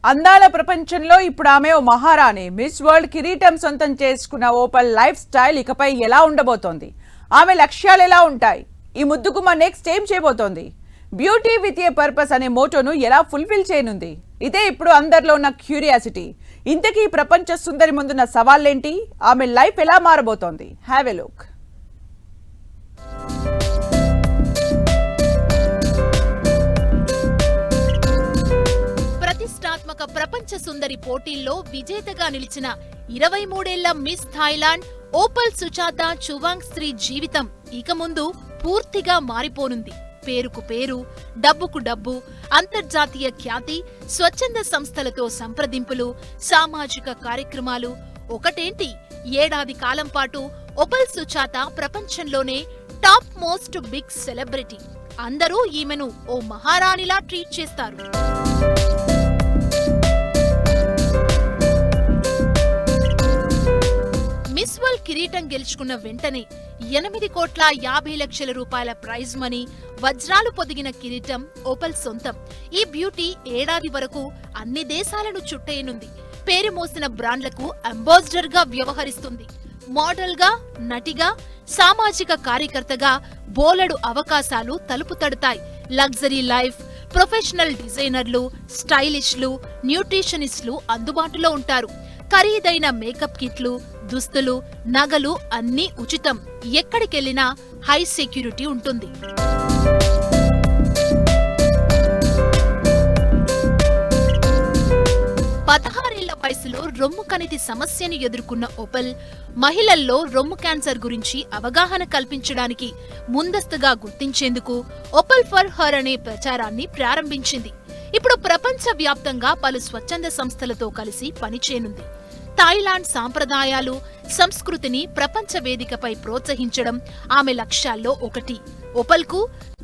అందాల ప్రపంచంలో ఇప్పుడు ఆమె ఓ మహారాణి. మిస్ వరల్డ్ కిరీటం సొంతం చేసుకున్న ఓపల్ లైఫ్ స్టైల్ ఇకపై ఎలా ఉండబోతోంది? ఆమె లక్ష్యాలు ఎలా ఉంటాయి? ఈ ముద్దుగుమ్మ నెక్స్ట్ ఏం చేయబోతోంది? బ్యూటీ విత్ ఏ పర్పస్ అనే మోటోను ఎలా ఫుల్ఫిల్ చేయనుంది? ఇదే ఇప్పుడు అందరిలో ఉన్న క్యూరియాసిటీ. ఇంతకీ ప్రపంచ సుందరి ముందున్న సవాళ్ళేంటి? ఆమె లైఫ్ ఎలా మారబోతోంది? Have a look. ప్రతిష్టాత్మక ప్రపంచ సుందరి పోటీల్లో విజేతగా నిలిచిన 23 మిస్ థాయిలాండ్ ఓపల్ సుచాత చువాంగ్స్త్రీ జీవితం ఇక ముందు పూర్తిగా మారిపోనుంది. పేరుకు పేరు, డబ్బుకు డబ్బు, అంతర్జాతీయ ఖ్యాతి, స్వచ్ఛంద సంస్థలతో సంప్రదింపులు, సామాజిక కార్యక్రమాలు ఒకటేంటి, ఏడాది కాలం పాటు ఓపల్ సుచాత ప్రపంచంలోనే టాప్ మోస్ట్ బిగ్ సెలబ్రిటీ. అందరూ ఈమెను ఓ మహారాణిలా ట్రీట్ చేస్తారు. మిస్ వరల్డ్ కిరీటం గెలుచుకున్న వెంటనే 8,50,00,000 రూపాయల ప్రైజ్ మనీ, వజ్రాలు పొదిగిన కిరీటం ఓపల్ సొంతం. ఈ బ్యూటీ ఏడాది వరకు అన్ని దేశాలను చుట్టేయనుంది. పేరు మోసిన బ్రాండ్లకు అంబాసిడర్ గా వ్యవహరిస్తుంది. మోడల్ గా, నటిగా, సామాజిక కార్యకర్తగా బోలెడు అవకాశాలు తలుపు తడతాయి. లగ్జరీ లైఫ్, ప్రొఫెషనల్ డిజైనర్లు, స్టైలిష్లు, న్యూట్రిషనిస్టులు అందుబాటులో ఉంటారు. ఖరీదైన మేకప్ కిట్లు, దుస్తులు, నగలు అన్నీ ఉచితం. ఎక్కడికెళ్లినా హై సెక్యూరిటీ ఉంటుంది. పదహారేళ్ల వయసులో రొమ్ము కణితి సమస్యను ఎదుర్కొన్న ఓపల్ మహిళల్లో రొమ్ము క్యాన్సర్ గురించి అవగాహన కల్పించడానికి ముందస్తుగా గుర్తించేందుకు ఓపల్ ఫర్ హర్ అనే ప్రచారాన్ని ప్రారంభించింది. ఇప్పుడు ప్రపంచ వ్యాప్తంగా పలు స్వచ్ఛంద సంస్థలతో కలిసి పనిచేయనుంది. థాయిలాండ్ సాంప్రదాయాలు, సంస్కృతిని ప్రపంచ వేదికపై ప్రోత్సహించడం ఆమె లక్ష్యాల్లో ఒకటి. ఓపల్కు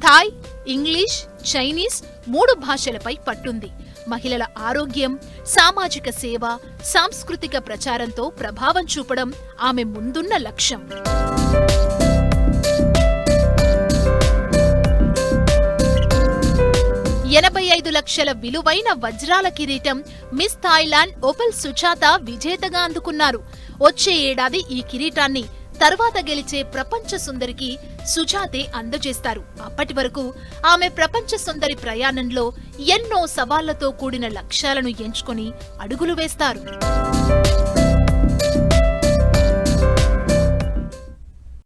థాయ్, ఇంగ్లీష్, చైనీస్ 3 భాషలపై పట్టుంది. మహిళల ఆరోగ్యం, సామాజిక సేవ, సాంస్కృతిక ప్రచారంతో ప్రభావం చూపడం ఆమె ముందున్న లక్ష్యం. $85 లక్షల విలువైన వజ్రాల కిరీటం మిస్ థాయిలాండ్ ఓపల్ సుచాత విజేతగా అందుకున్నారు. వచ్చే ఏడాది ఈ కిరీటాన్ని తర్వాత గెలిచే ప్రపంచ సుందరికి సుజాతే అందజేస్తారు. అప్పటి వరకు ఆమె ప్రపంచ సుందరి ప్రయాణంలో ఎన్నో సవాళ్లతో కూడిన లక్ష్యాలను ఎంచుకొని అడుగులు వేస్తారు.